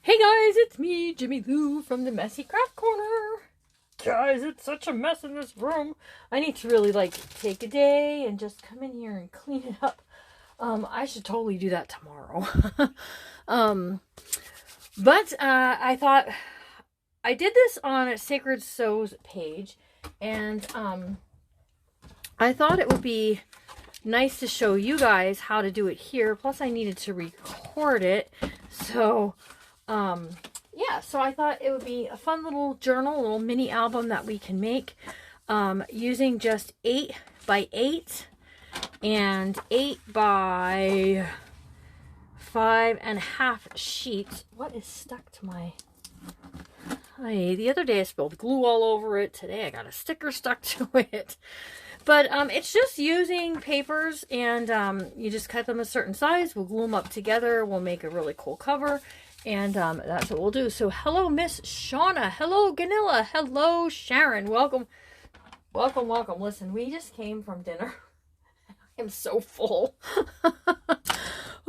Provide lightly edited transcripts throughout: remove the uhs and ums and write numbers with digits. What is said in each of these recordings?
Hey guys, it's me, Jimmy Lou from the Messy Craft Corner. Guys, it's such a mess in this room. I need to really take a day and just come in here and clean it up. I should totally do that tomorrow. But I thought I did this on Sacred Sew's page, and I thought it would be nice to show you guys how to do it here. Plus I needed to record it. So yeah, so I thought it would be a fun little journal, a little mini album that we can make using just 8 by 8 and 8 by 5.5 sheets. What is stuck to my... the other day I spilled glue all over it. Today I got a sticker stuck to it. But it's just using papers, and you just cut them a certain size. We'll glue them up together. We'll make a really cool cover. And that's what we'll do. So hello, Miss Shauna. Hello, Ganilla. Hello, Sharon. Welcome. Welcome, welcome. Listen, we just came from dinner. I am so full.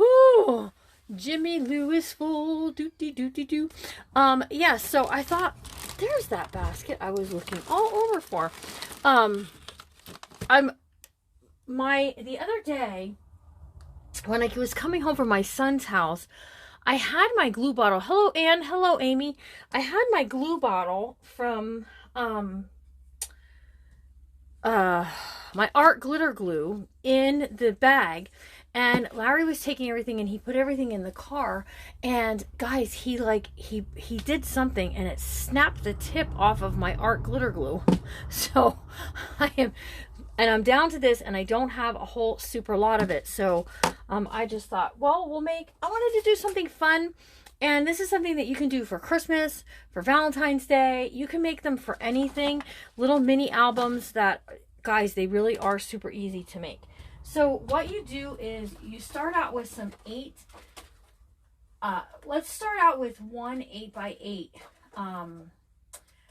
Ooh, Jimmy Lou is full. Doo-dee-doo-dee-doo. Yeah, so I thought, there's that basket I was looking all over for. The other day, when I was coming home from my son's house, I had my glue bottle. Hello, Anne. Hello, Amy. I had my glue bottle from my art glitter glue in the bag, and Larry was taking everything and he put everything in the car, and guys, he did something and it snapped the tip off of my art glitter glue. So I'm down to this, and I don't have a whole super lot of it. So I just thought, well, I wanted to do something fun. And this is something that you can do for Christmas, for Valentine's Day. You can make them for anything. Little mini albums that, guys, they really are super easy to make. So what you do is you start out with some 8. Let's start out with one 8 by 8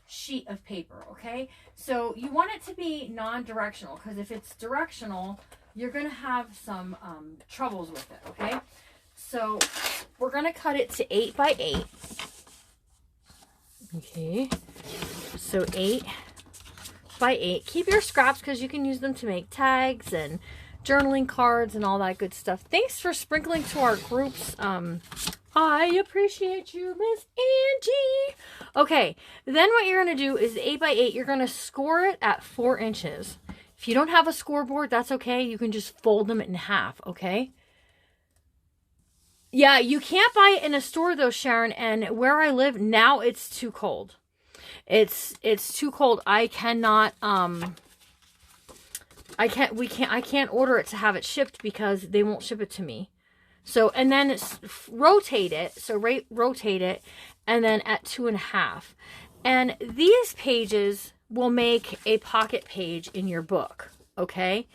sheet of paper, okay? So you want it to be non-directional, because if it's directional, you're going to have some troubles with it, okay? So we're going to cut it to 8 by 8. Okay, so 8 by 8. Keep your scraps because you can use them to make tags and journaling cards and all that good stuff. Thanks for sprinkling to our groups. I appreciate you, Miss Angie. Okay, then what you're going to do is 8 by 8, you're going to score it at 4 inches. If you don't have a scoreboard, that's okay. You can just fold them in half, okay? Yeah, you can't buy it in a store though, Sharon, and where I live now, it's too cold. It's too cold. I cannot I can't order it to have it shipped because they won't ship it to me. So, and then rotate it. So rotate it, and then at 2.5. And these pages will make a pocket page in your book. Okay.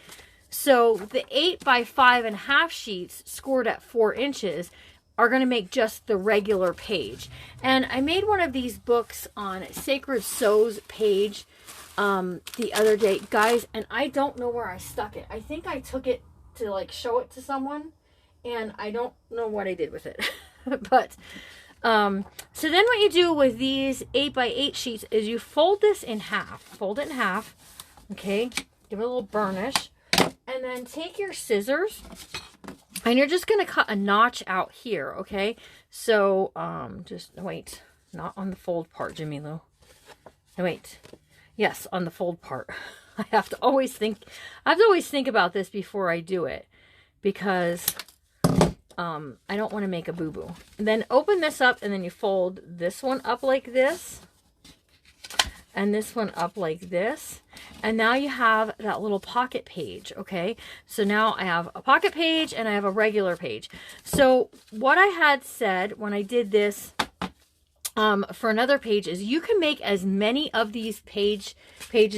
So the 8 by 5.5 sheets scored at 4 inches are going to make just the regular page. And I made one of these books on Sacred Sew's page the other day, guys, and I don't know where I stuck it. I think I took it to show it to someone, and I don't know what I did with it. But so then what you do with these 8 by 8 sheets is you fold this in half. Fold it in half. Okay, give it a little burnish, and then take your scissors, and you're just going to cut a notch out here. Okay, so just wait, not on the fold part, Jimmy Lou. Wait. Yes, on the fold part. I have to always think about this before I do it, because I don't want to make a boo-boo. And then open this up, and then you fold this one up like this, and this one up like this. And now you have that little pocket page, okay? So now I have a pocket page and I have a regular page. So what I had said when I did this for another page is you can make as many of these pages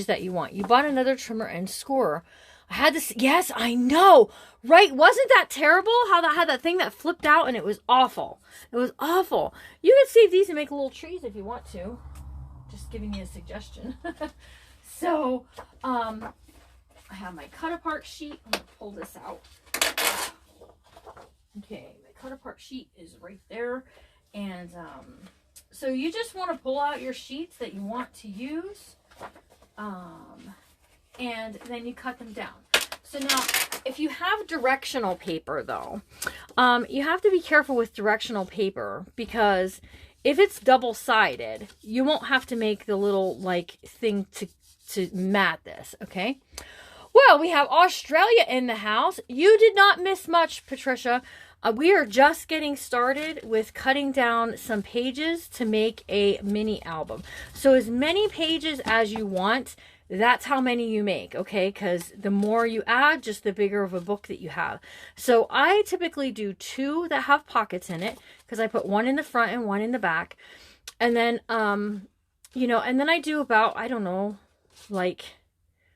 that you want. You bought another trimmer and scorer. I had this, yes, I know, right? Wasn't that terrible how that had that thing that flipped out, and it was awful. It was awful. You could save these and make little trees if you want to. Just giving you a suggestion. So, I have my cut apart sheet. I'm going to pull this out. Okay, my cut apart sheet is right there. And so you just want to pull out your sheets that you want to use. And then you cut them down. So now, if you have directional paper though, you have to be careful with directional paper, because if it's double-sided, you won't have to make the little like thing to mat this, okay? Well, we have Australia in the house. You did not miss much, Patricia. We are just getting started with cutting down some pages to make a mini album. So as many pages as you want, that's how many you make, okay? Because the more you add, just the bigger of a book that you have. So I typically do 2 that have pockets in it, because I put 1 in the front and 1 in the back. And then, you know, and then I do about, I don't know, like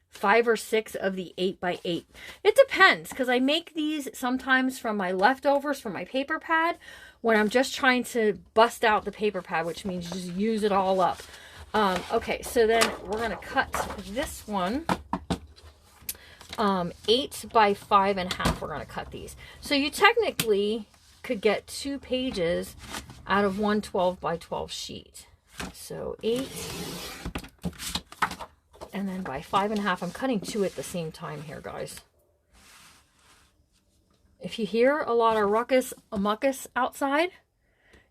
5 or 6 of the 8x8. It depends, because I make these sometimes from my leftovers from my paper pad when I'm just trying to bust out the paper pad, which means just use it all up. Okay, so then we're going to cut this one 8 by 5.5. We're going to cut these. So you technically could get 2 pages out of one 12 by 12 sheet. So 8, and then by 5.5. I'm cutting 2 at the same time here, guys. If you hear a lot of ruckus, muckus outside,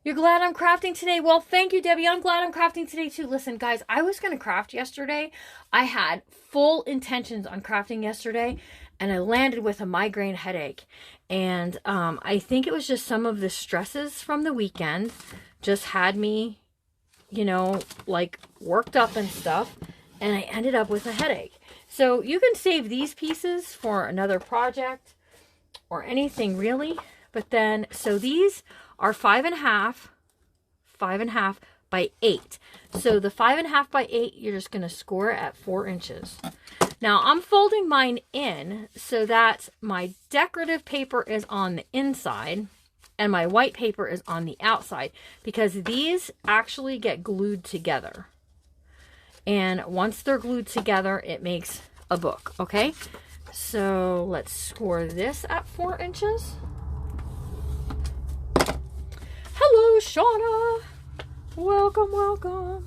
you're glad I'm crafting today? Well, thank you, Debbie. I'm glad I'm crafting today, too. Listen, guys, I was going to craft yesterday. I had full intentions on crafting yesterday, and I landed with a migraine headache. And I think it was just some of the stresses from the weekend just had me, you know, like worked up and stuff, and I ended up with a headache. So you can save these pieces for another project or anything, really. But then, so these are 5.5 by 8. So the 5.5 by 8, you're just going to score it at 4 inches. Now I'm folding mine in so that my decorative paper is on the inside and my white paper is on the outside, because these actually get glued together. And once they're glued together, it makes a book, okay? So let's score this at 4 inches. Hello, Shauna. Welcome, welcome.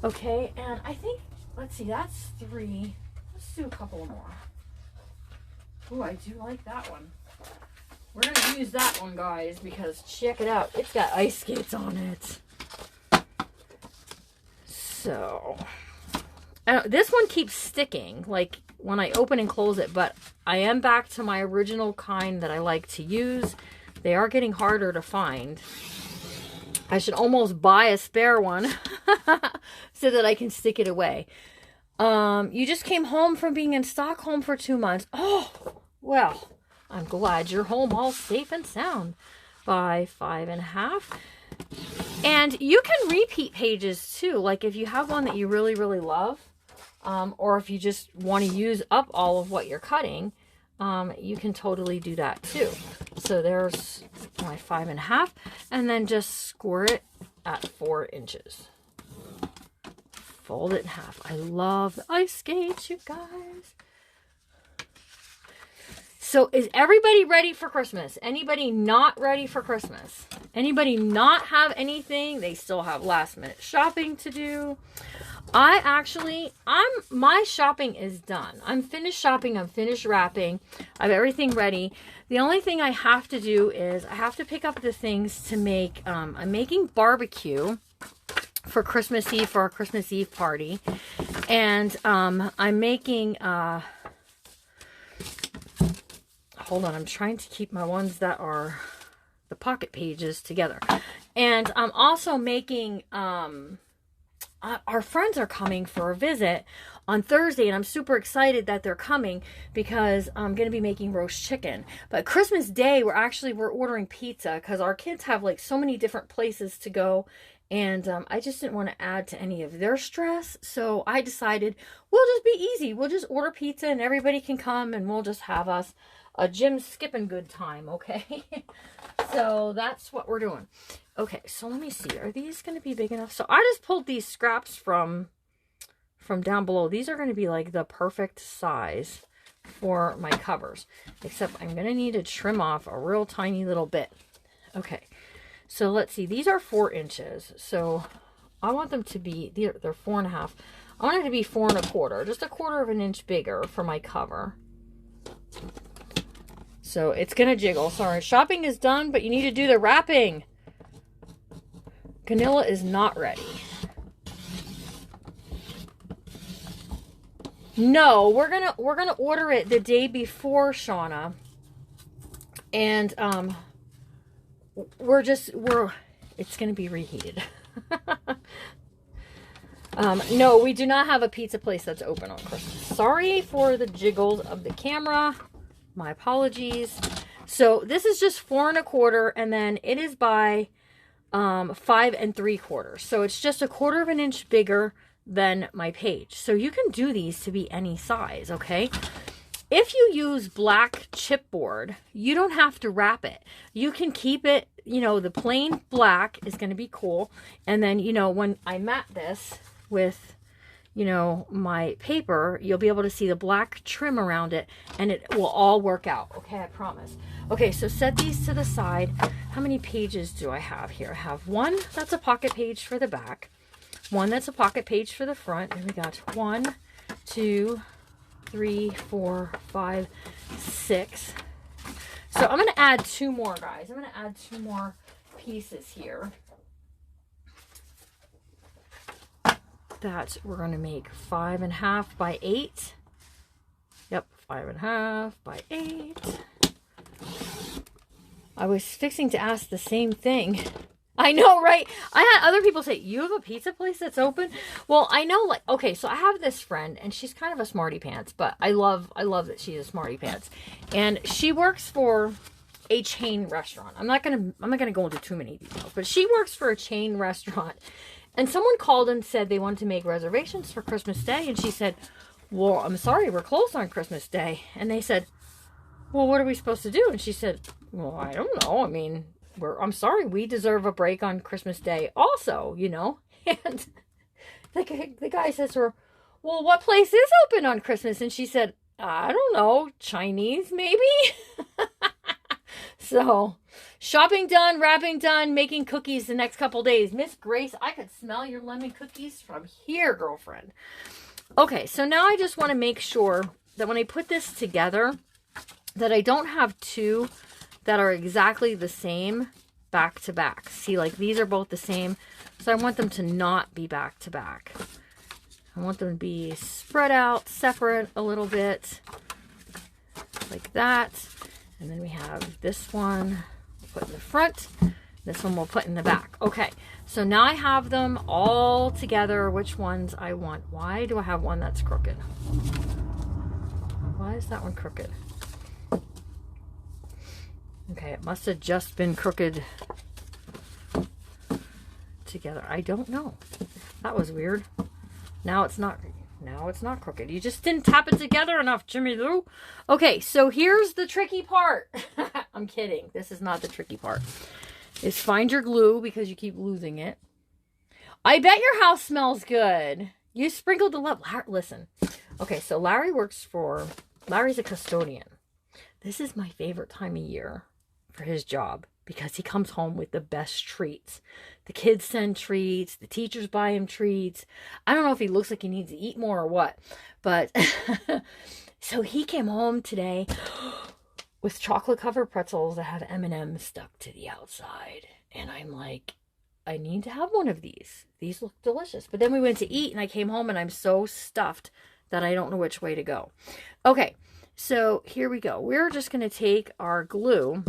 Okay, and I think, let's see, that's 3. Let's do a couple more. Oh, I do like that one. We're going to use that one, guys, because check it out. It's got ice skates on it. So, this one keeps sticking, like when I open and close it, but I am back to my original kind that I like to use. They are getting harder to find. I should almost buy a spare one so that I can stick it away. You just came home from being in Stockholm for 2 months. Oh, well, I'm glad you're home all safe and sound. By 5.5. And you can repeat pages too. Like if you have one that you really, really love, or if you just want to use up all of what you're cutting, you can totally do that too. So there's my 5.5, and then just score it at 4 inches. Fold it in half. I love the ice skates, you guys. So is everybody ready for Christmas? Anybody not ready for Christmas? Anybody not have anything? They still have last minute shopping to do. My shopping is done. I'm finished shopping. I'm finished wrapping. I have everything ready. The only thing I have to do is I have to pick up the things to make, I'm making barbecue for Christmas Eve, for our Christmas Eve party. And I'm making, hold on, I'm trying to keep my ones that are the pocket pages together. And I'm also making, our friends are coming for a visit on Thursday, and I'm super excited that they're coming because I'm going to be making roast chicken. But Christmas Day, we're ordering pizza because our kids have like so many different places to go, and I just didn't want to add to any of their stress. So I decided we'll just be easy. We'll just order pizza and everybody can come, and we'll just have us a Jim skipping good time, okay? So that's what we're doing. Okay, so let me see. Are these going to be big enough? So I just pulled these scraps from down below. These are going to be like the perfect size for my covers. Except I'm going to need to trim off a real tiny little bit. Okay, So let's see, these are 4 inches. So I want them to be, they're 4.5. I want it to be 4 1/4, just 1/4 of an inch bigger for my cover. So it's going to jiggle. Sorry, shopping is done, but you need to do the wrapping. Ganilla is not ready. No, we're gonna order it the day before, Shauna. And it's gonna be reheated. No, we do not have a pizza place that's open on Christmas. Sorry for the jiggles of the camera. My apologies. So this is just 4 1/4, and then it is by 5 3/4. So it's just 1/4 of an inch bigger than my page. So you can do these to be any size, okay? If you use black chipboard, you don't have to wrap it. You can keep it, you know, the plain black is going to be cool. And then, you know, when I mat this with, you know, my paper, you'll be able to see the black trim around it, and it will all work out. Okay, I promise. Okay, so set these to the side. How many pages do I have here? I have 1 that's a pocket page for the back, 1 that's a pocket page for the front, and we got 1, 2, 3, 4, 5, 6. So I'm going to add 2 more, guys. I'm going to add 2 more pieces here. That we're going to make 5 1/2 by 8. Yep, 5 1/2 by 8. I was fixing to ask the same thing. I know, right? I had other people say, you have a pizza place that's open? Well, I know, like, okay, so I have this friend, and she's kind of a smarty pants, but I love that she's a smarty pants. And she works for a chain restaurant. I'm not gonna go into too many details, but she works for a chain restaurant. And someone called and said they wanted to make reservations for Christmas Day, and she said, well, I'm sorry, we're closed on Christmas Day. And they said, well, what are we supposed to do? And she said, well, I don't know. I mean, I'm sorry, we deserve a break on Christmas Day also, you know. And the guy says to her, well, what place is open on Christmas? And she said, I don't know, Chinese maybe? So, shopping done, wrapping done, making cookies the next couple days. Miss Grace, I could smell your lemon cookies from here, girlfriend. Okay, so now I just want to make sure that when I put this together, that I don't have 2 that are exactly the same back to back. See, like these are both the same. So I want them to not be back to back. I want them to be spread out, separate a little bit, like that. And then we have this one, we'll put in the front. This one we'll put in the back. Okay, so now I have them all together, which ones I want. Why do I have one that's crooked? Why is that one crooked? Okay, it must have just been crooked together. I don't know. That was weird. Now it's not crooked. You just didn't tap it together enough, Jimmy Lou. Okay, so here's the tricky part. I'm kidding. This is not the tricky part. Is find your glue because you keep losing it. I bet your house smells good. You sprinkled the love. Listen. Okay, so Larry's a custodian. This is my favorite time of year for his job because he comes home with the best treats. The kids send treats. The teachers buy him treats. I don't know if he looks like he needs to eat more or what, but so he came home today with chocolate covered pretzels that have M&Ms stuck to the outside. And I'm like, I need to have one of these. These look delicious. But then we went to eat and I came home and I'm so stuffed that I don't know which way to go. Okay, so here we go. We're just going to take our glue.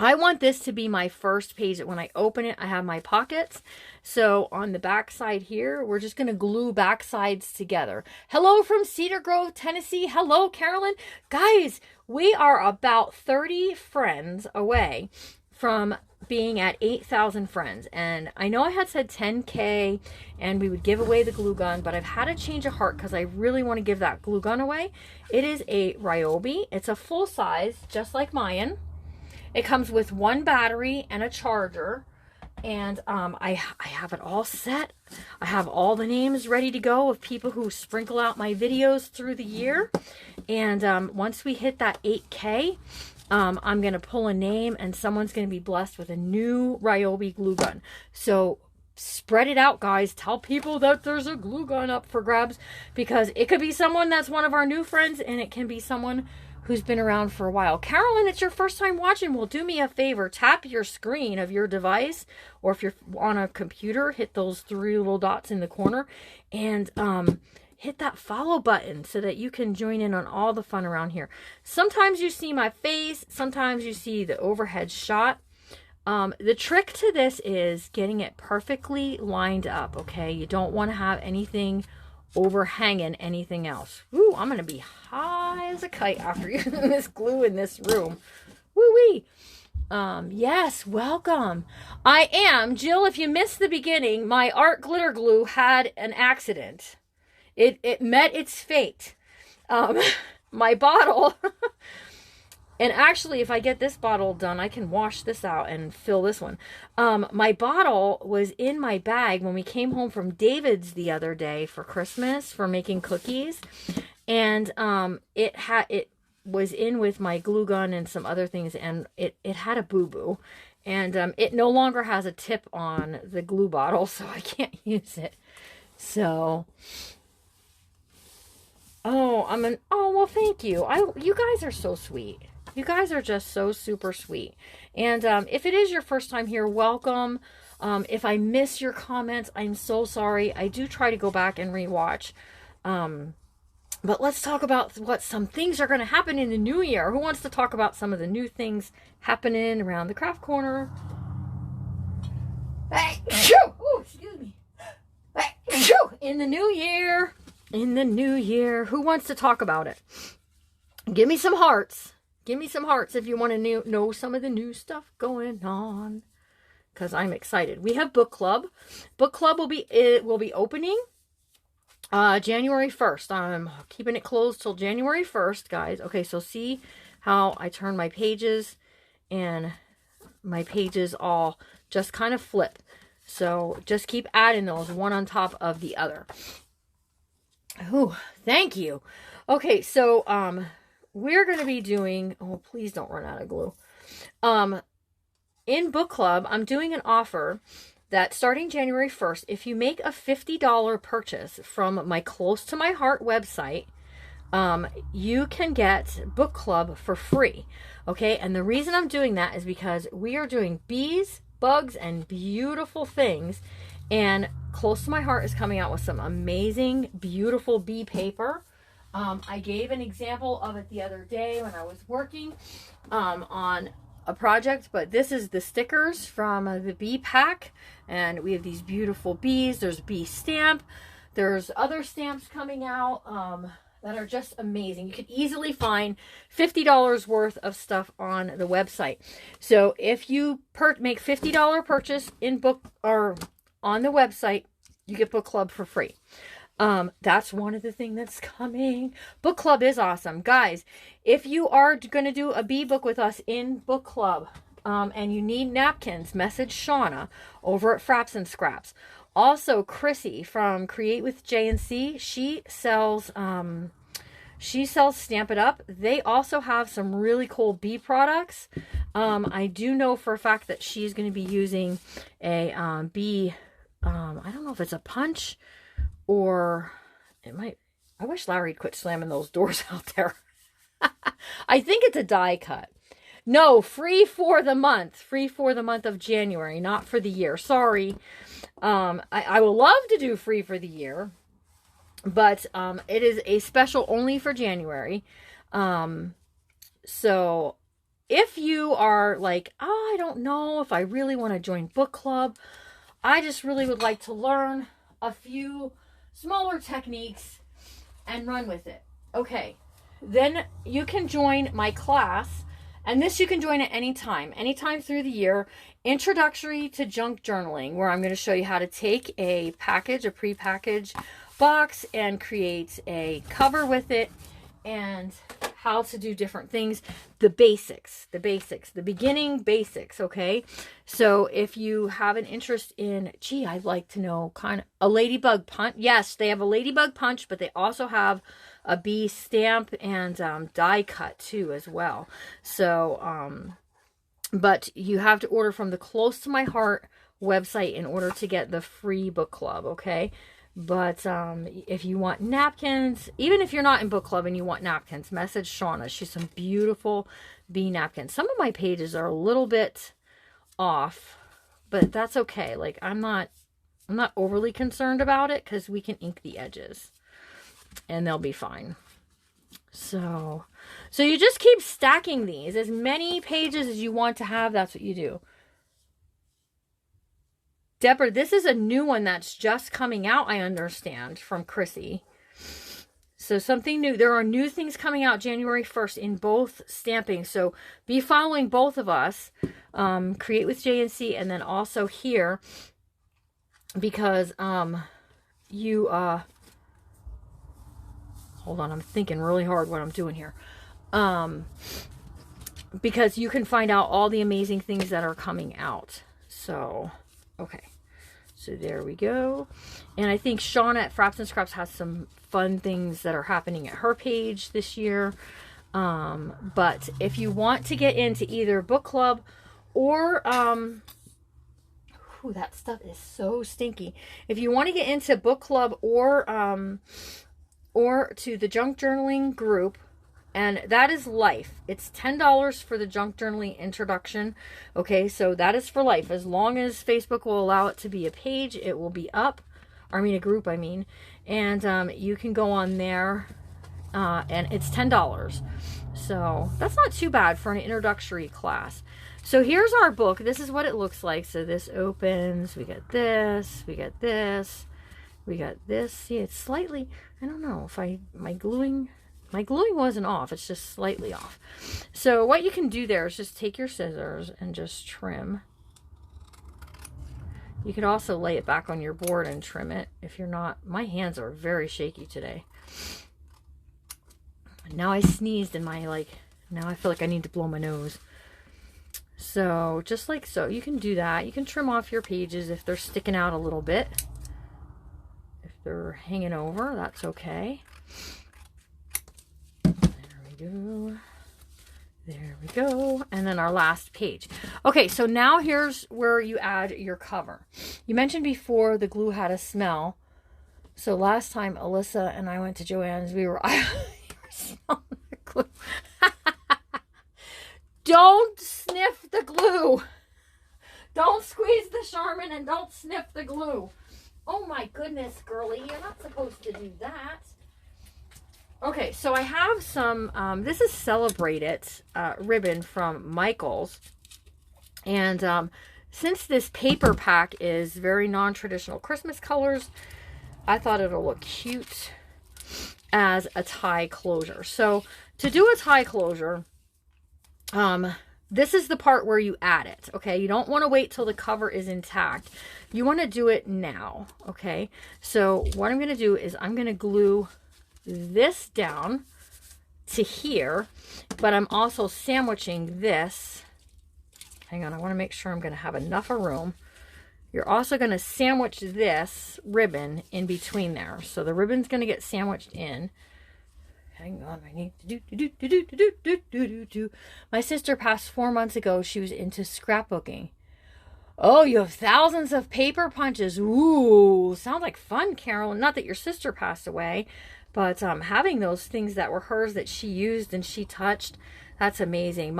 I want this to be my first page that when I open it, I have my pockets. So on the back side here, we're just going to glue back sides together. Hello from Cedar Grove, Tennessee. Hello, Carolyn. Guys, we are about 30 friends away from being at 8,000 friends. And I know I had said 10K and we would give away the glue gun, but I've had a change of heart because I really want to give that glue gun away. It is a Ryobi. It's a full size, just like mine. It comes with 1 battery and a charger. And I have it all set. I have all the names ready to go of people who sprinkle out my videos through the year. And once we hit that 8K, I'm going to pull a name and someone's going to be blessed with a new Ryobi glue gun. So spread it out, guys. Tell people that there's a glue gun up for grabs, because it could be someone that's one of our new friends, and it can be someone who's been around for a while. Carolyn, it's your first time watching. Well, do me a favor. Tap your screen of your device, or if you're on a computer, hit those 3 little dots in the corner and hit that follow button so that you can join in on all the fun around here. Sometimes you see my face. Sometimes you see the overhead shot. The trick to this is getting it perfectly lined up, okay? You don't want to have anything overhanging anything else. Ooh, I'm going to be high as a kite after using this glue in this room. Woo-wee. Yes, welcome. I am. Jill, if you missed the beginning, my art glitter glue had an accident. It met its fate. My bottle... And actually, if I get this bottle done, I can wash this out and fill this one. My bottle was in my bag when we came home from David's the other day for Christmas for making cookies. And it was in with my glue gun and some other things, and it had a boo-boo. And it no longer has a tip on the glue bottle, so I can't use it. So... Oh, well, thank you. You guys are so sweet. You guys are just so super sweet. And if it is your first time here, welcome. If I miss your comments, I'm so sorry. I do try to go back and rewatch. But let's talk about what some things are going to happen in the new year. Who wants to talk about some of the new things happening around the craft corner? Oh, excuse me. In the new year. In the new year. Who wants to talk about it? Give me some hearts. Give me some hearts if you want to know some of the new stuff going on, because I'm excited. We have book club. Book club will be opening January 1st. I'm keeping it closed till January 1st, guys. Okay, so see how I turn my pages, and my pages all just kind of flip. So just keep adding those one on top of the other. Oh, thank you. Okay, so we're going to be doing, oh, please don't run out of glue. In book club, I'm doing an offer that starting January 1st, if you make a $50 purchase from my Close to My Heart website, you can get book club for free. Okay, and the reason I'm doing that is because we are doing bees, bugs, and beautiful things. And Close to My Heart is coming out with some amazing, beautiful bee paper. I gave an example of it the other day when I was working on a project, but this is the stickers from the bee pack, and we have these beautiful bees. There's bee stamp. There's other stamps coming out that are just amazing. You could easily find $50 worth of stuff on the website. So if you make $50 purchase in book or on the website, you get book club for free. That's one of the things that's coming. Book club is awesome. Guys, if you are going to do a bee book with us in book club, and you need napkins, message Shauna over at Fraps and Scraps. Also, Chrissy from Create with J&C, she sells Stamp It Up. They also have some really cool bee products. I do know for a fact that she's going to be using a bee, I don't know if it's a punch, or it might, I wish Larry'd quit slamming those doors out there. I think it's a die cut. No, free for the month. Free for the month of January, not for the year. Sorry. I would love to do free for the year, but it is a special only for January. So if you are like, oh, I don't know if I really want to join book club, I just really would like to learn a few smaller techniques and run with it. Okay, then you can join my class, and this you can join at any time through the year. Introductory to Junk Journaling, where I'm going to show you how to take a package, a pre-packaged box, and create a cover with it, and how to do different things. The basics, the beginning basics, okay? So if you have an interest in, gee, I'd like to know kind of a ladybug punch. Yes, they have a ladybug punch, but they also have a B stamp and die cut too as well. So, but you have to order from the Close to My Heart website in order to get the free book club, okay? But if you want napkins, even if you're not in book club and you want napkins, message Shauna. She's some beautiful bee napkins. Some of my pages are a little bit off, but that's okay. Like, I'm not overly concerned about it because we can ink the edges and they'll be fine. So you just keep stacking these. As many pages as you want to have, that's what you do. Deborah, this is a new one that's just coming out, I understand, from Chrissy. So something new. There are new things coming out January 1st in both stamping. So be following both of us. Create with JNC and then also here. Because hold on, I'm thinking really hard what I'm doing here. Because you can find out all the amazing things that are coming out. So, okay. So there we go. And I think Shauna at Fraps and Scraps has some fun things that are happening at her page this year. But if you want to get into either book club or, ooh, that stuff is so stinky. If you want to get into book club or to the junk journaling group, and that is life. It's $10 for the junk journaling introduction. Okay, so that is for life. As long as Facebook will allow it to be a page, it will be up. I mean, a group, I mean. And you can go on there, and it's $10. So that's not too bad for an introductory class. So here's our book. This is what it looks like. So this opens. We got this. We got this. We got this. See, it's slightly, I don't know if my gluing wasn't off. It's just slightly off. So what you can do there is just take your scissors and just trim. You could also lay it back on your board and trim it if you're not. My hands are very shaky today. Now I sneezed and now I feel like I need to blow my nose. So just like so, you can do that. You can trim off your pages if they're sticking out a little bit. If they're hanging over, that's okay. There we go. And then our last page. Okay, so now here's where you add your cover. You mentioned before the glue had a smell. So last time Alyssa and I went to Joann's, we were smelling the glue. Don't sniff the glue. Don't squeeze the Charmin and don't sniff the glue. Oh my goodness, girly. You're not supposed to do that. Okay, so I have some, this is Celebrate It ribbon from Michaels. And since this paper pack is very non-traditional Christmas colors, I thought it'll look cute as a tie closure. So to do a tie closure, this is the part where you add it, okay? You don't want to wait till the cover is intact. You want to do it now, okay? So what I'm going to do is I'm going to glue this down to here, but I'm also sandwiching this. Hang on, I want to make sure I'm going to have enough of room. You're also going to sandwich this ribbon in between there. So the ribbon's going to get sandwiched in. Hang on, I need to do. My sister passed 4 months ago. She was into scrapbooking. Oh, you have thousands of paper punches. Ooh, sounds like fun, Carol. Not that your sister passed away, but having those things that were hers that she used and she touched, that's amazing.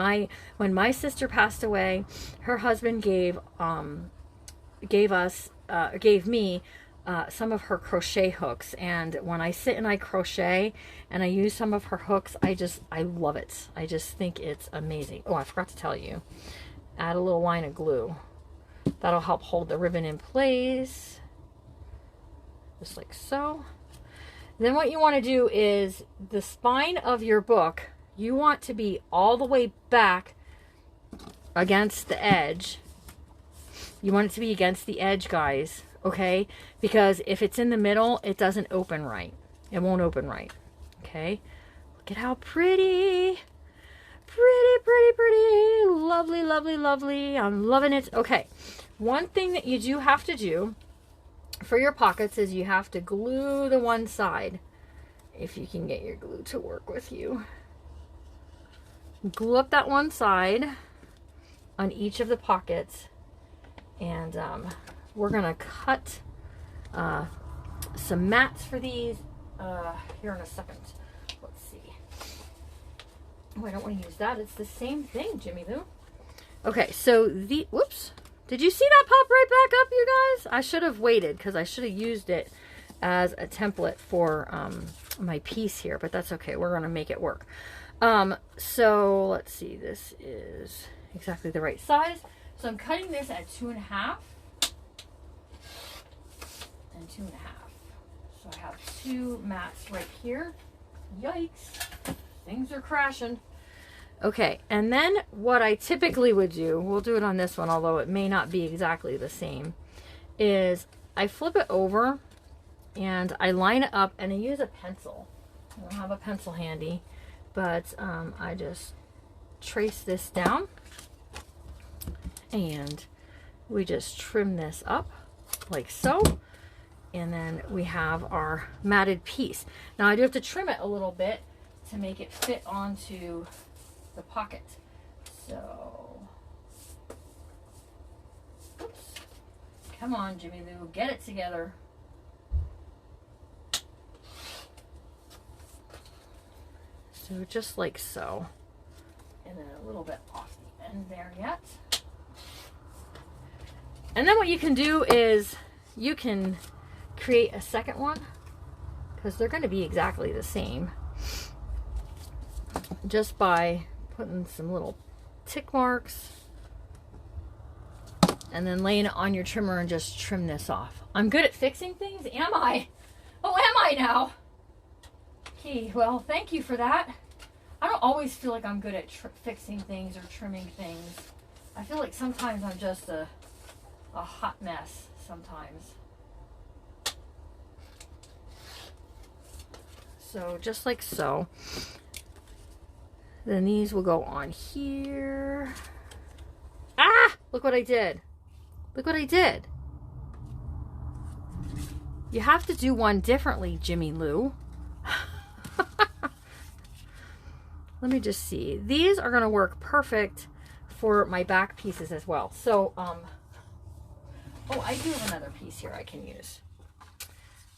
When my sister passed away, her husband gave me some of her crochet hooks, and when I sit and I crochet and I use some of her hooks, I love it. I just think it's amazing. Oh, I forgot to tell you, add a little line of glue. That'll help hold the ribbon in place, just like so. Then what you want to do is the spine of your book, you want to be all the way back against the edge. You want it to be against the edge, guys, okay? Because if it's in the middle, it doesn't open right. It won't open right, okay? Look at how pretty. Pretty, pretty, pretty. Lovely, lovely, lovely. I'm loving it. Okay, one thing that you do have to do for your pockets is you have to glue the one side if you can get your glue to work with you. Glue up that one side on each of the pockets, and we're gonna cut some mats for these here in a second. Let's see. Oh, I don't want to use that. It's the same thing, Jimmy Lou. Okay, so whoops. Did you see that pop right back up, you guys? I should have waited because I should have used it as a template for my piece here, but that's okay. We're going to make it work. So let's see. This is exactly the right size. So I'm cutting this at 2.5 and 2.5. So I have 2 mats right here. Yikes. Things are crashing. Okay, and then what I typically would do, we'll do it on this one, although it may not be exactly the same, is I flip it over and I line it up and I use a pencil. I don't have a pencil handy, but I just trace this down and we just trim this up like so. And then we have our matted piece. Now I do have to trim it a little bit to make it fit onto the pocket. So, oops. Come on, Jimmy Lou, get it together. So just like so. And then a little bit off the end there yet. And then what you can do is you can create a second one because they're going to be exactly the same. Just by putting some little tick marks and then laying it on your trimmer and just trim this off. I'm good at fixing things, am I? Oh, am I now? Okay, well, thank you for that. I don't always feel like I'm good at fixing things or trimming things. I feel like sometimes I'm just a hot mess sometimes. So just like so. Then these will go on here. Ah! Look what I did. Look what I did. You have to do one differently, Jimmy Lou. Let me just see. These are going to work perfect for my back pieces as well. So, oh, I do have another piece here I can use.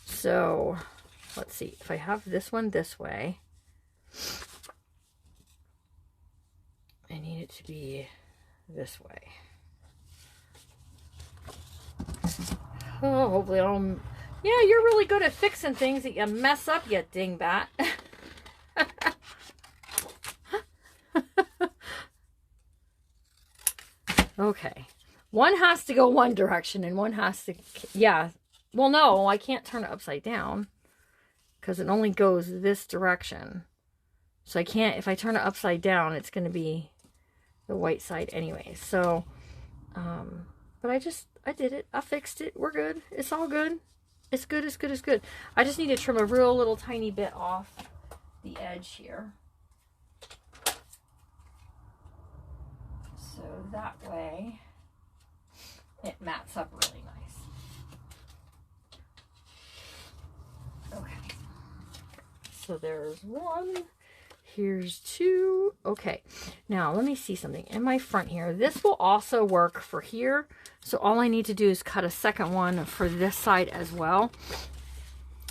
So, let's see. If I have this one this way, I need it to be this way. Oh, hopefully I don't... Yeah, you're really good at fixing things that you mess up, you dingbat. Okay. One has to go one direction and one has to... Yeah. Well, no, I can't turn it upside down because it only goes this direction. So I can't... If I turn it upside down, it's going to be the white side anyway. So, but I did it. I fixed it. We're good. It's all good. It's good. It's good. It's good. I just need to trim a real little tiny bit off the edge here. So that way it mats up really nice. Okay. So there's one. Here's two. Okay. Now let me see something in my front here. This will also work for here. So all I need to do is cut a second one for this side as well.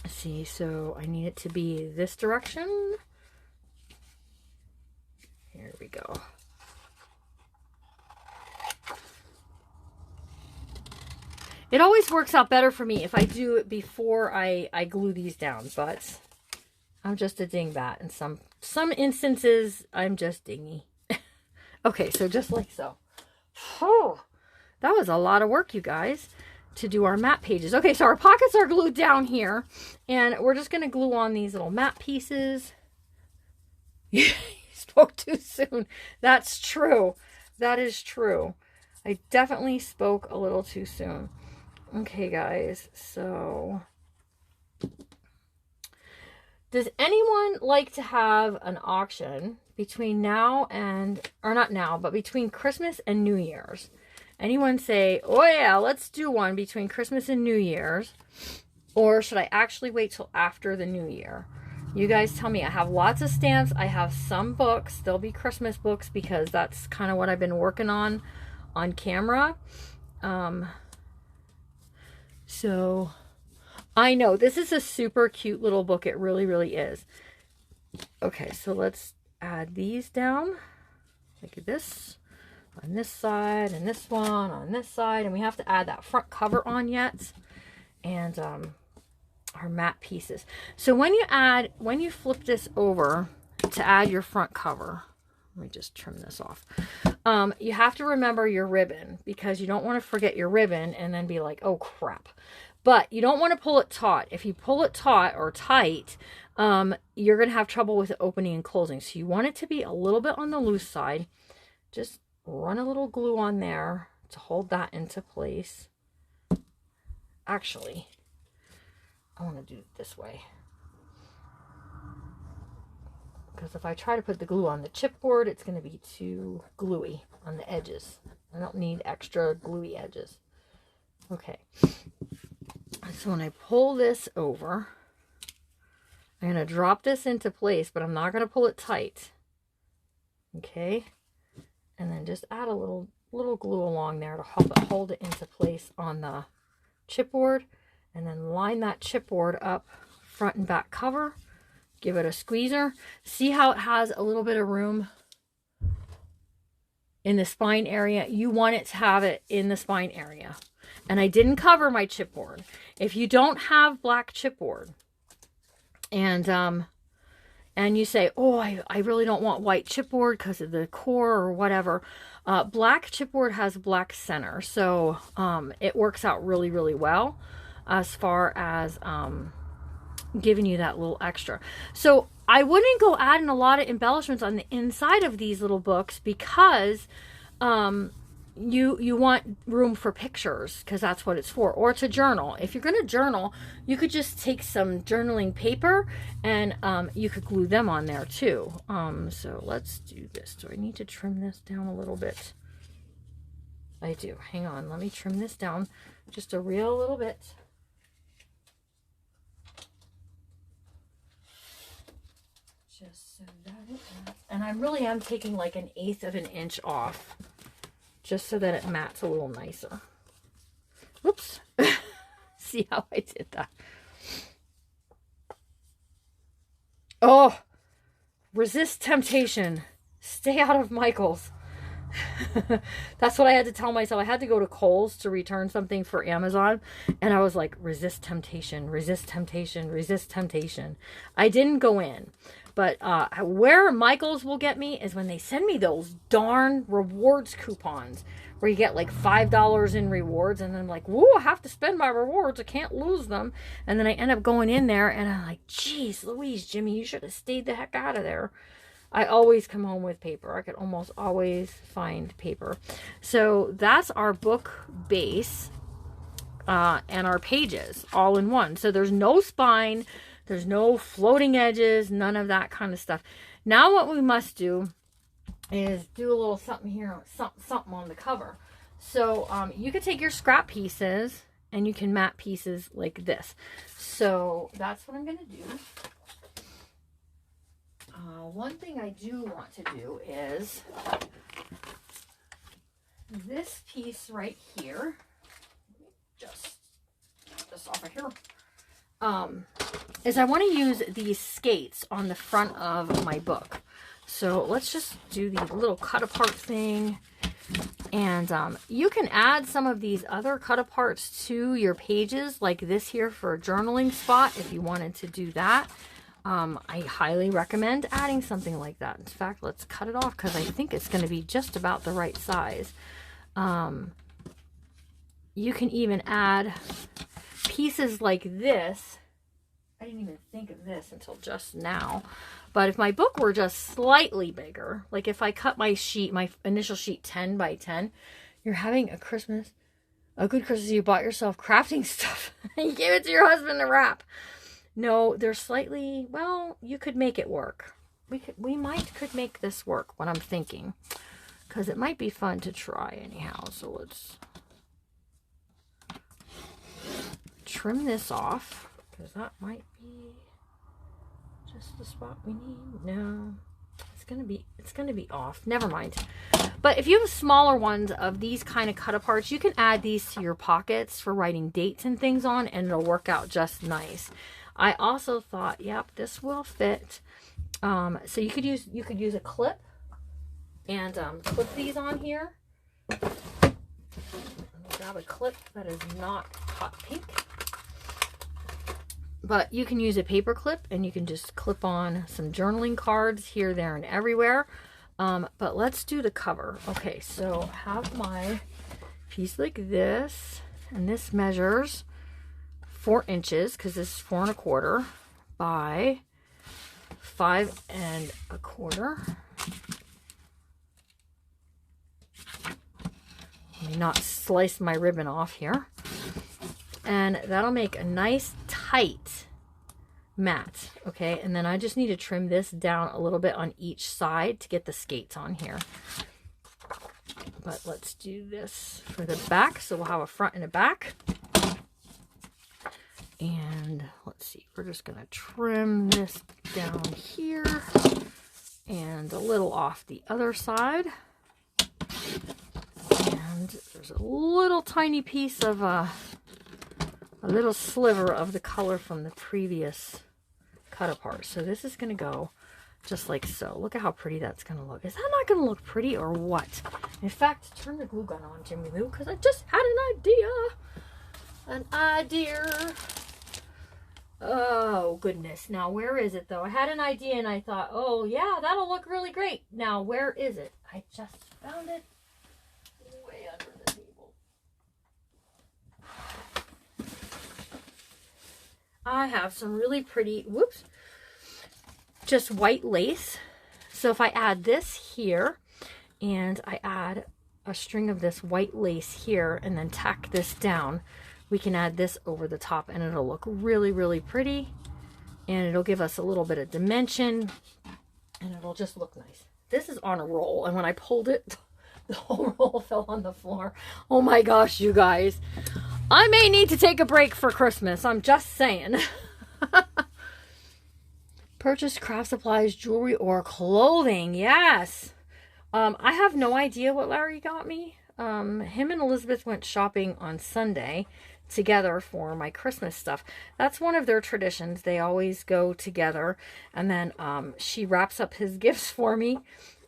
Let's see. So I need it to be this direction. Here we go. It always works out better for me if I do it before I glue these down, but I'm just a dingbat. In some instances, I'm just dingy. Okay, so just like so. Oh, that was a lot of work, you guys, to do our mat pages. Okay, so our pockets are glued down here, and we're just going to glue on these little mat pieces. You spoke too soon. That's true. That is true. I definitely spoke a little too soon. Okay, guys, so does anyone like to have an auction between now and, or not now, but between Christmas and New Year's? Anyone say, oh yeah, let's do one between Christmas and New Year's? Or should I actually wait till after the New Year? You guys tell me. I have lots of stamps. I have some books. They'll be Christmas books because that's kind of what I've been working on camera. So I know this is a super cute little book. It really, really is. Okay, so let's add these down like this on this side and this one on this side. And we have to add that front cover on yet. And our matte pieces. So when you flip this over to add your front cover, let me just trim this off. You have to remember your ribbon because you don't want to forget your ribbon and then be like, oh crap. But you don't want to pull it taut. If you pull it taut or tight, you're going to have trouble with it opening and closing. So you want it to be a little bit on the loose side. Just run a little glue on there to hold that into place. Actually, I want to do it this way. Because if I try to put the glue on the chipboard, it's going to be too gluey on the edges. I don't need extra gluey edges. Okay. So when I pull this over, I'm going to drop this into place, but I'm not going to pull it tight. Okay. And then just add a little glue along there to help it hold it into place on the chipboard. And then line that chipboard up front and back cover. Give it a squeezer. See how it has a little bit of room in the spine area? You want it to have it in the spine area. And I didn't cover my chipboard. If you don't have black chipboard and you say, oh, I really don't want white chipboard because of the core or whatever, black chipboard has black center. So it works out really, really well as far as giving you that little extra. So I wouldn't go adding a lot of embellishments on the inside of these little books because you want room for pictures because that's what it's for, or to journal. If you're going to journal, you could just take some journaling paper and you could glue them on there too. So let's do this. Do I need to trim this down a little bit? I do. Hang on. Let me trim this down just a real little bit. Just so that it mats. And I really am taking like 1/8 of an inch off just so that it mats a little nicer. Whoops. See how I did that? Oh, resist temptation. Stay out of Michael's. That's what I had to tell myself. I had to go to Kohl's to return something for Amazon. And I was like, resist temptation, resist temptation, resist temptation. I didn't go in. But where Michael's will get me is when they send me those darn rewards coupons where you get like $5 in rewards. And then I'm like, whoa, I have to spend my rewards. I can't lose them. And then I end up going in there and I'm like, geez, Louise, Jimmy, you should have stayed the heck out of there. I always come home with paper. I could almost always find paper. So that's our book base and our pages all in one. So there's no spine. There's no floating edges, none of that kind of stuff. Now what we must do is do a little something here, something on the cover. So you could take your scrap pieces and you can mat pieces like this. So that's what I'm going to do. One thing I do want to do is this piece right here. Just get this off of here. Is I want to use these skates on the front of my book. So let's just do the little cut apart thing. And you can add some of these other cut aparts to your pages like this here for a journaling spot if you wanted to do that. I highly recommend adding something like that. In fact, let's cut it off because I think it's going to be just about the right size. You can even add pieces like this. I didn't even think of this until just now. But if my book were just slightly bigger, like if I cut my sheet, my initial sheet 10 by 10, you're having a good Christmas. You bought yourself crafting stuff. You gave it to your husband to wrap. No, they're slightly, well, you could make it work. We could make this work, what I'm thinking. Because it might be fun to try anyhow. So let's trim this off. Because that might be this the spot we need? No. It's gonna be off. Never mind. But if you have smaller ones of these kind of cut aparts, you can add these to your pockets for writing dates and things on, and it'll work out just nice. I also thought, yep, this will fit. So you could use a clip and clip these on here. Grab a clip that is not hot pink. But you can use a paper clip and you can just clip on some journaling cards here, there, and everywhere. But let's do the cover. Okay, so have my piece like this, and this measures 4 inches because this is 4 1/4 by 5 1/4. Let me not slice my ribbon off here. And that'll make a nice tight mat. Okay, and then I just need to trim this down a little bit on each side to get the skates on here. But let's do this for the back. So we'll have a front and a back. And let's see, we're just going to trim this down here and a little off the other side. And there's a little tiny piece of a little sliver of the color from the previous cut apart. So this is going to go just like so. Look at how pretty that's going to look. Is that not going to look pretty or what? In fact, turn the glue gun on, Jimmy Lou, because I just had an idea. An idea. Oh, goodness. Now, where is it, though? I had an idea, and I thought, oh, yeah, that'll look really great. Now, where is it? I just found it way under the table. I have some really pretty, whoops, just white lace. So if I add this here, and I add a string of this white lace here, and then tack this down, we can add this over the top and it'll look really, really pretty. And it'll give us a little bit of dimension and it'll just look nice. This is on a roll, and when I pulled it, the whole roll fell on the floor. Oh my gosh, you guys. I may need to take a break for Christmas. I'm just saying. Purchase craft supplies, jewelry, or clothing. Yes. I have no idea what Larry got me. Him and Elizabeth went shopping on Sunday together for my Christmas stuff. That's one of their traditions. They always go together, and then she wraps up his gifts for me.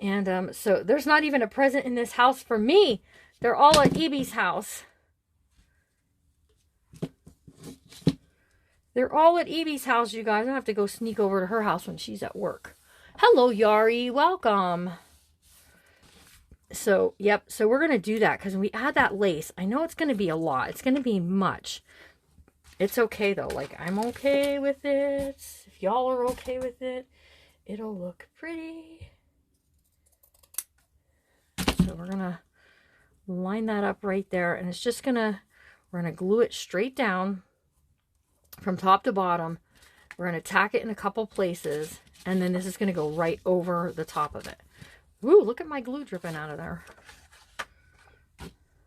And so there's not even a present in this house for me. They're all at Evie's house. They're all at Evie's house, you guys. I have to go sneak over to her house when she's at work. Hello, Yari. Welcome. So, yep. So we're going to do that because when we add that lace, I know it's going to be a lot. It's going to be much. It's okay, though. Like, I'm okay with it. If y'all are okay with it, it'll look pretty. So we're going to line that up right there. And it's just going to, we're going to glue it straight down from top to bottom. We're going to tack it in a couple places. And then this is going to go right over the top of it. Ooh, look at my glue dripping out of there.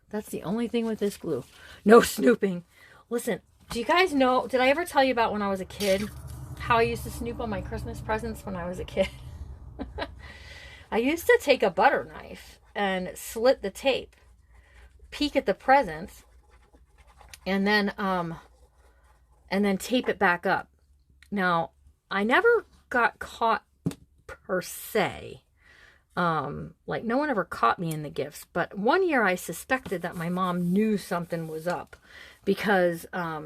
That's the only thing with this glue. No snooping. Listen, do you guys know, did I ever tell you about when I was a kid, how I used to snoop on my Christmas presents when I was a kid? I used to take a butter knife and slit the tape, peek at the presents, and then tape it back up. Now, I never got caught per se. Like no one ever caught me in the gifts, but one year I suspected that my mom knew something was up because, I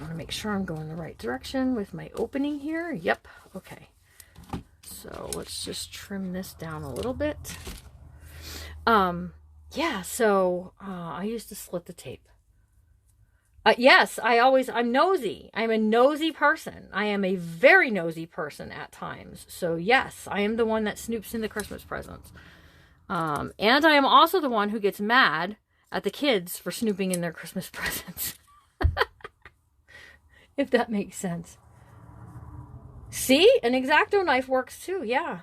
want to make sure I'm going the right direction with my opening here. Yep. Okay. So let's just trim this down a little bit. Yeah. So, I used to slit the tape. Yes, I'm nosy. I'm a nosy person. I am a very nosy person at times. So yes, I am the one that snoops in the Christmas presents. And I am also the one who gets mad at the kids for snooping in their Christmas presents. If that makes sense. See? An X-Acto knife works too. Yeah.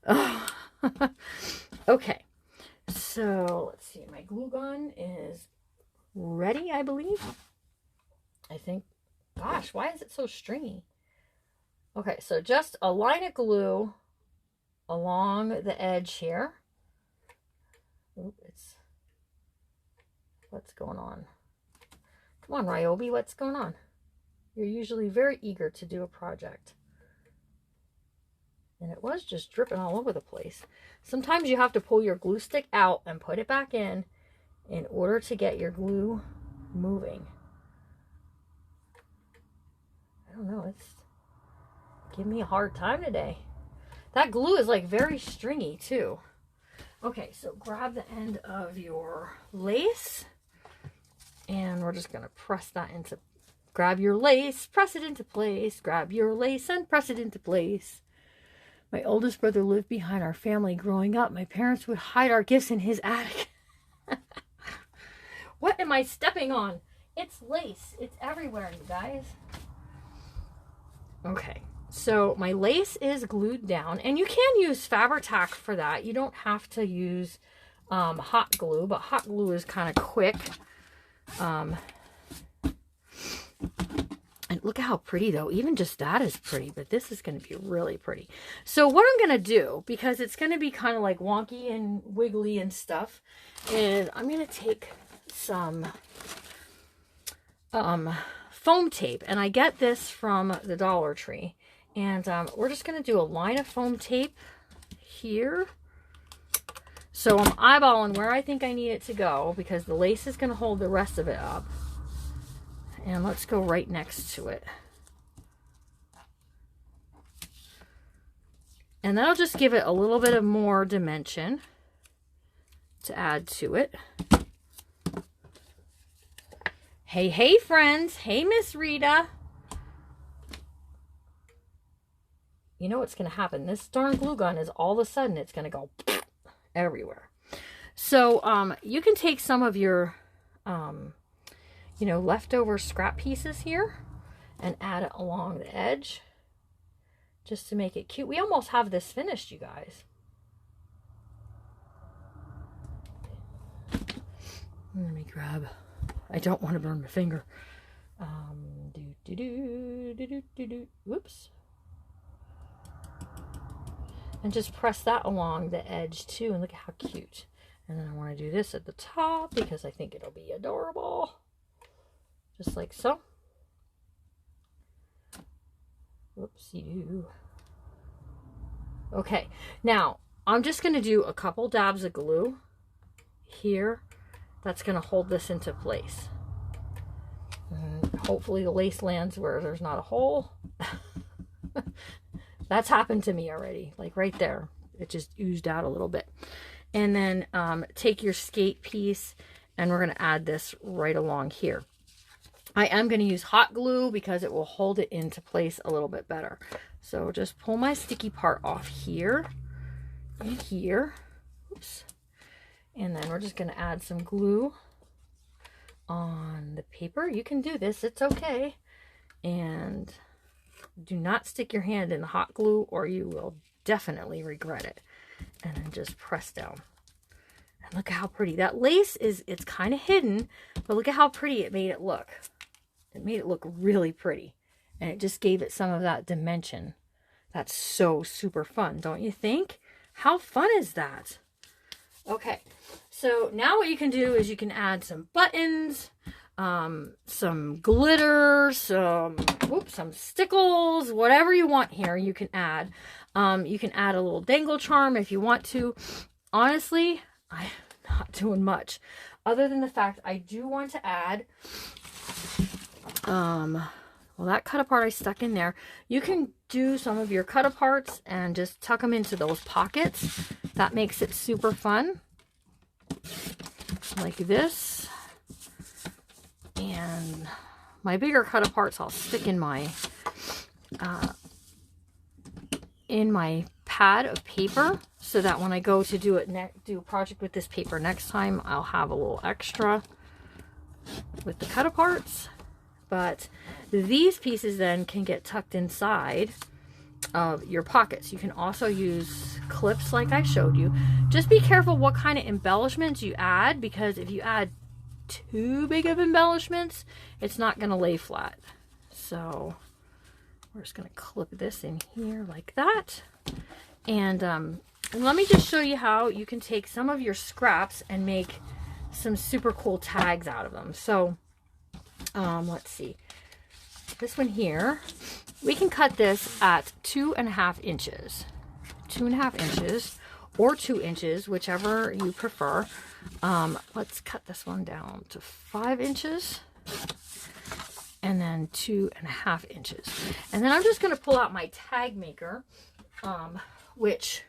Oh. Okay. So, let's see. My glue gun is ready, I believe. I think, gosh, why is it so stringy? Okay, so just a line of glue along the edge here. Oop, what's going on? Come on, Ryobi, what's going on? You're usually very eager to do a project. And it was just dripping all over the place. Sometimes you have to pull your glue stick out and put it back in order to get your glue moving. I don't know, it's giving me a hard time today. That glue is like very stringy too. Okay, so grab the end of your lace and we're just gonna press that into, grab your lace, press it into place, grab your lace and press it into place. My oldest brother lived behind our family growing up. My parents would hide our gifts in his attic. What am I stepping on? It's lace. It's everywhere, you guys. Okay, so my lace is glued down. And you can use Fabri-Tac for that. You don't have to use hot glue, but hot glue is kind of quick. And look how pretty though. Even just that is pretty, but this is going to be really pretty. So what I'm going to do, because it's going to be kind of like wonky and wiggly and stuff, is I'm going to take some foam tape. And I get this from the Dollar Tree. And we're just going to do a line of foam tape here. So I'm eyeballing where I think I need it to go because the lace is going to hold the rest of it up. And let's go right next to it. And that'll just give it a little bit of more dimension to add to it. Hey, hey, friends. Hey, Miss Rita. You know what's going to happen? This darn glue gun is all of a sudden it's going to go everywhere. So you can take some of your you know, leftover scrap pieces here and add it along the edge just to make it cute. We almost have this finished, you guys. Let me grab, I don't want to burn my finger. Whoops. And just press that along the edge too, and look at how cute. And then I want to do this at the top because I think it'll be adorable. Just like so. Whoopsie-doo. Okay, now I'm just going to do a couple dabs of glue here. That's going to hold this into place. And hopefully the lace lands where there's not a hole. That's happened to me already. Like right there. It just oozed out a little bit. And then take your skate piece and we're going to add this right along here. I am going to use hot glue because it will hold it into place a little bit better. So just pull my sticky part off here and here. Oops. And then we're just going to add some glue on the paper. You can do this. It's okay. And do not stick your hand in the hot glue or you will definitely regret it. And then just press down. And look at how pretty. That lace is, it's kind of hidden, but look at how pretty it made it look. It made it look really pretty. And it just gave it some of that dimension. That's so super fun, don't you think? How fun is that? Okay, so now what you can do is you can add some buttons, some glitter, some stickles, whatever you want here you can add. You can add a little dangle charm if you want to. Honestly, I'm not doing much other than the fact I do want to add well, that cut apart I stuck in there. You can do some of your cut aparts and just tuck them into those pockets. That makes it super fun. Like this. And my bigger cut aparts I'll stick in my pad of paper so that when I go to do a project with this paper next time, I'll have a little extra with the cut aparts. But these pieces then can get tucked inside of your pockets. You can also use clips like I showed you. Just be careful what kind of embellishments you add, because if you add too big of embellishments, it's not going to lay flat. So we're just going to clip this in here like that. And let me just show you how you can take some of your scraps and make some super cool tags out of them. So let's see. This one here, we can cut this at 2.5 inches. 2.5 inches or 2 inches, whichever you prefer. Let's cut this one down to 5 inches. And then 2.5 inches. And then I'm just going to pull out my tag maker, which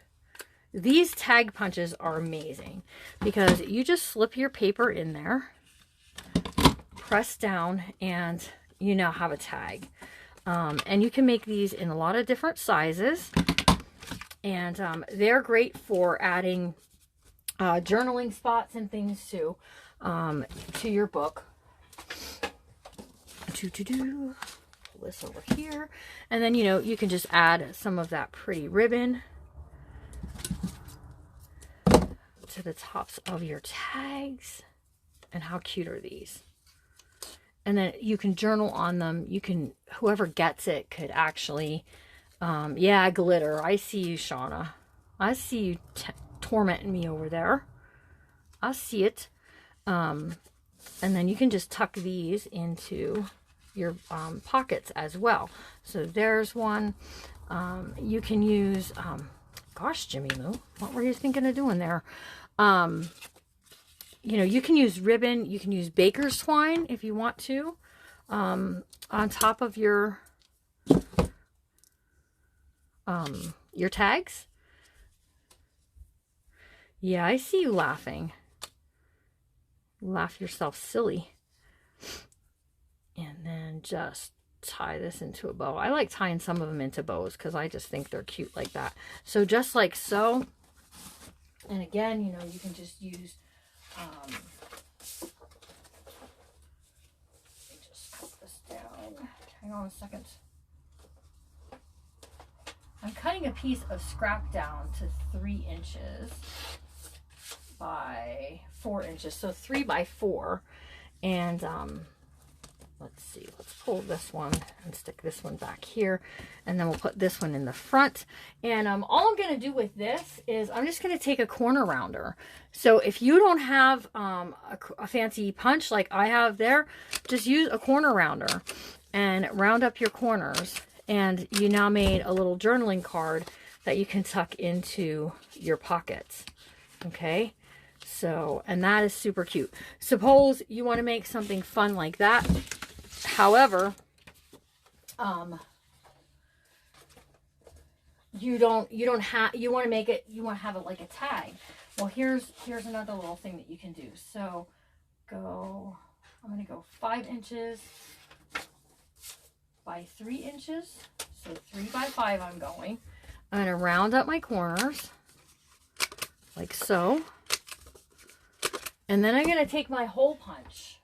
these tag punches are amazing because you just slip your paper in there, press down, and you now have a tag. And you can make these in a lot of different sizes. And they're great for adding journaling spots and things too, to your book. Pull this over here, and then you can just add some of that pretty ribbon to the tops of your tags. And how cute are these? And then you can journal on them. You can, whoever gets it could actually, yeah, glitter. I see you, Shauna. I see you tormenting me over there. I see it. And then you can just tuck these into your pockets as well. So there's one. You can use, gosh, Jimmy Lou, what were you thinking of doing there? You can use ribbon. You can use baker's twine if you want to, on top of your tags. Yeah, I see you laughing. Laugh yourself silly. And then just tie this into a bow. I like tying some of them into bows because I just think they're cute like that. So just like so. And again, you can just use, let me just cut this down. Hang on a second. I'm cutting a piece of scrap down to 3 inches by 4 inches. So 3 by 4. And, let's see, let's pull this one and stick this one back here, and then we'll put this one in the front. And all I'm going to do with this is I'm just going to take a corner rounder. So if you don't have a fancy punch like I have there, just use a corner rounder and round up your corners, and you now made a little journaling card that you can tuck into your pockets. Okay, so, and that is super cute. Suppose you want to make something fun like that. However, you want to have it like a tag. Well, here's another little thing that you can do. So I'm going to go 5 inches by 3 inches. So 3 by 5 I'm going. I'm going to round up my corners like so. And then I'm going to take my hole punch.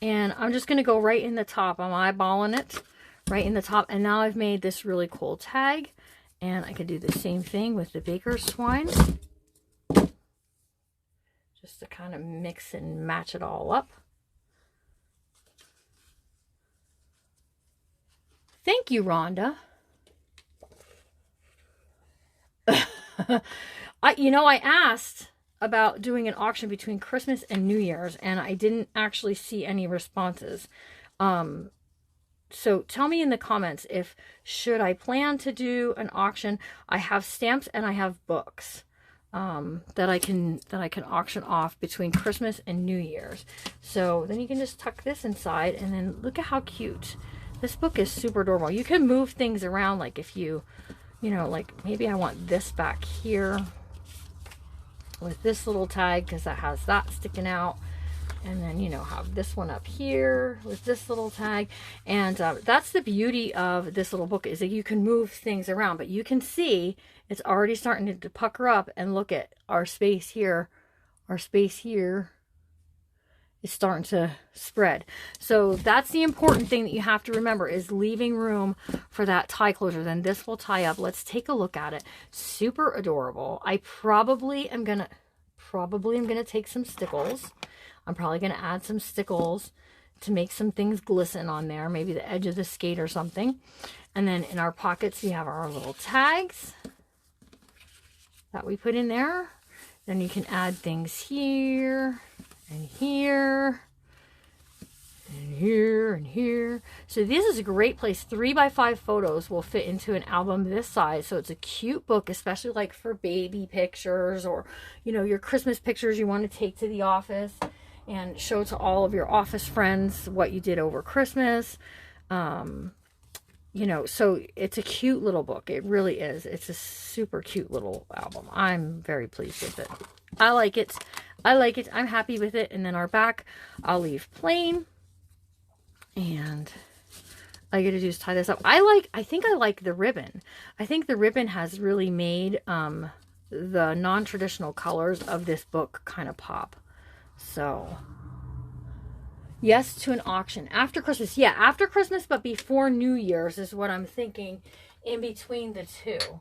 And I'm just going to go right in the top. I'm eyeballing it right in the top. And now I've made this really cool tag. And I could do the same thing with the baker's twine. Just to kind of mix and match it all up. Thank you, Rhonda. I asked about doing an auction between Christmas and New Year's, and I didn't actually see any responses. So tell me in the comments should I plan to do an auction. I have stamps and I have books that I can auction off between Christmas and New Year's. So then you can just tuck this inside, and then look at how cute. This book is super adorable. You can move things around, like if you like maybe I want this back here with this little tag because that has that sticking out, and then have this one up here with this little tag. And that's the beauty of this little book, is that you can move things around, but you can see it's already starting to pucker up. And look at our space here. Our space here is starting to spread. So that's the important thing that you have to remember, is leaving room for that tie closure. Then this will tie up. Let's take a look at it. Super adorable. I probably am gonna probably am going to take some stickles. I'm probably going to add some stickles to make some things glisten on there. Maybe the edge of the skate or something. And then in our pockets, we have our little tags that we put in there. Then you can add things here and here and here and here. So this is a great place. 3x5 photos will fit into an album this size. So it's a cute book, especially like for baby pictures or, you know, your Christmas pictures you want to take to the office and show to all of your office friends what you did over Christmas. You know, so it's a cute little book. It really is. It's a super cute little album. I'm very pleased with it. I like it. I like it. I'm happy with it. And then our back, I'll leave plain. And all you gotta do is tie this up. I think I like the ribbon. I think the ribbon has really made the non-traditional colors of this book kind of pop. So, yes to an auction. After Christmas. Yeah, after Christmas, but before New Year's is what I'm thinking in between the two.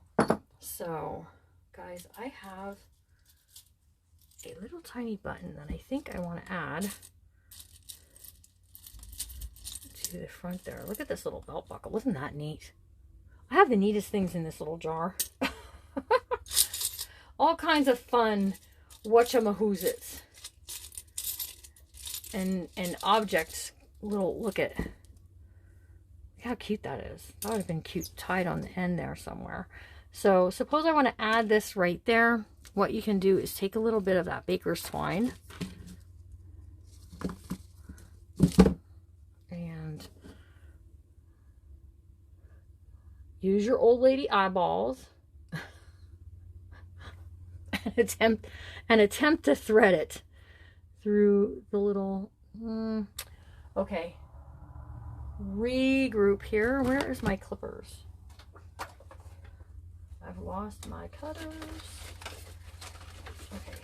So, guys, I have a little tiny button that I think I want to add to the front there. Look at this little belt buckle. Isn't that neat? I have the neatest things in this little jar. All kinds of fun whatchamahoozits and objects. Look at how cute that is. That would have been cute tied on the end there somewhere. So suppose I want to add this right there. What you can do is take a little bit of that baker's twine and use your old lady eyeballs and attempt to thread it through the little okay, regroup here. Where is my clippers? I've lost my cutters. Okay,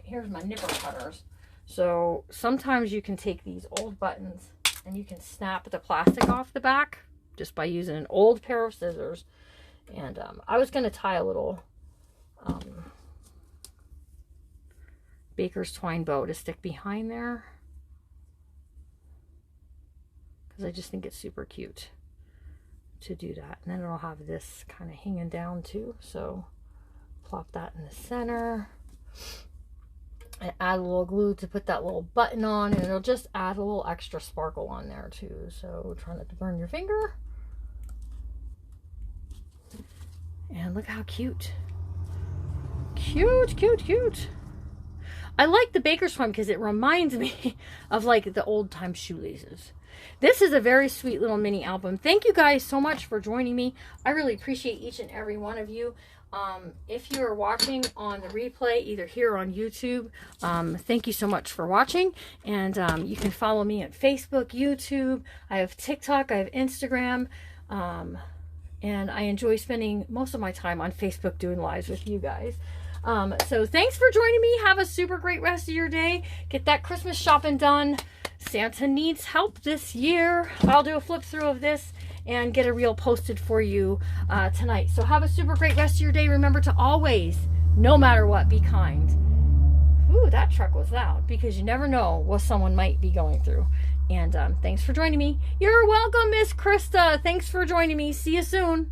here's my nipper cutters. So sometimes you can take these old buttons and you can snap the plastic off the back just by using an old pair of scissors. And I was going to tie a little baker's twine bow to stick behind there because I just think it's super cute to do that. And then it'll have this kind of hanging down too. So plop that in the center. And add a little glue to put that little button on, and it'll just add a little extra sparkle on there too. So try not to burn your finger. And look how cute. Cute, cute, cute. I like the baker's twine because it reminds me of like the old time shoelaces. This is a very sweet little mini album. Thank you guys so much for joining me. I really appreciate each and every one of you. If you are watching on the replay, either here or on YouTube, thank you so much for watching. And you can follow me on Facebook, YouTube. I have TikTok. I have Instagram. And I enjoy spending most of my time on Facebook doing lives with you guys. So thanks for joining me. Have a super great rest of your day. Get that Christmas shopping done. Santa needs help this year. I'll do a flip through of this and get a reel posted for you tonight. So have a super great rest of your day. Remember to always, no matter what, be kind. Ooh, that truck was loud because you never know what someone might be going through. And thanks for joining me. You're welcome, Miss Krista. Thanks for joining me. See you soon.